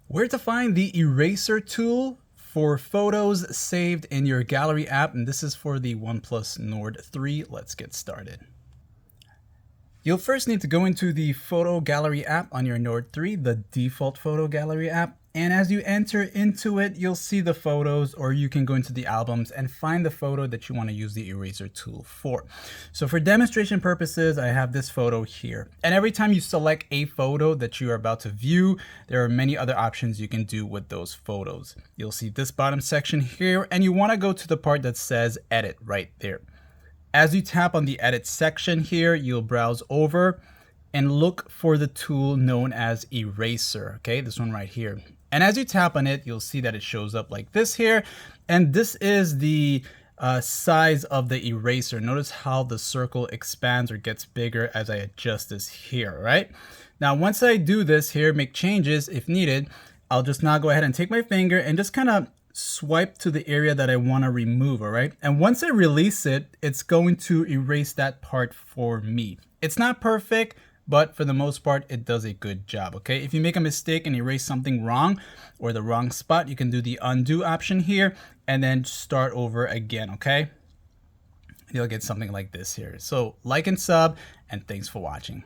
Where to find the eraser tool for photos saved in your gallery app, and this is for the OnePlus Nord 3. Let's get started. You'll first need to go into the photo gallery app on your Nord 3, the default photo gallery app. And as you enter into it, you'll see the photos, or you can go into the albums and find the photo that you want to use the eraser tool for. So for demonstration purposes, I have this photo here. And every time you select a photo that you are about to view, there are many other options you can do with those photos. You'll see this bottom section here, and you want to go to the part that says edit right there. As you tap on the edit section here, you'll browse over and look for the tool known as eraser. Okay, this one right here. And as you tap on it, you'll see that it shows up like this here. And this is the size of the eraser. Notice how the circle expands or gets bigger as I adjust this here, right? Now, once I do this here, make changes if needed, I'll just now go ahead and take my finger and just kind of swipe to the area that I want to remove, all right? And once I release it, it's going to erase that part for me. It's not perfect, but for the most part, it does a good job, okay? If you make a mistake and erase something wrong or the wrong spot, you can do the undo option here and then start over again, okay? You'll get something like this here. So like and sub, and thanks for watching.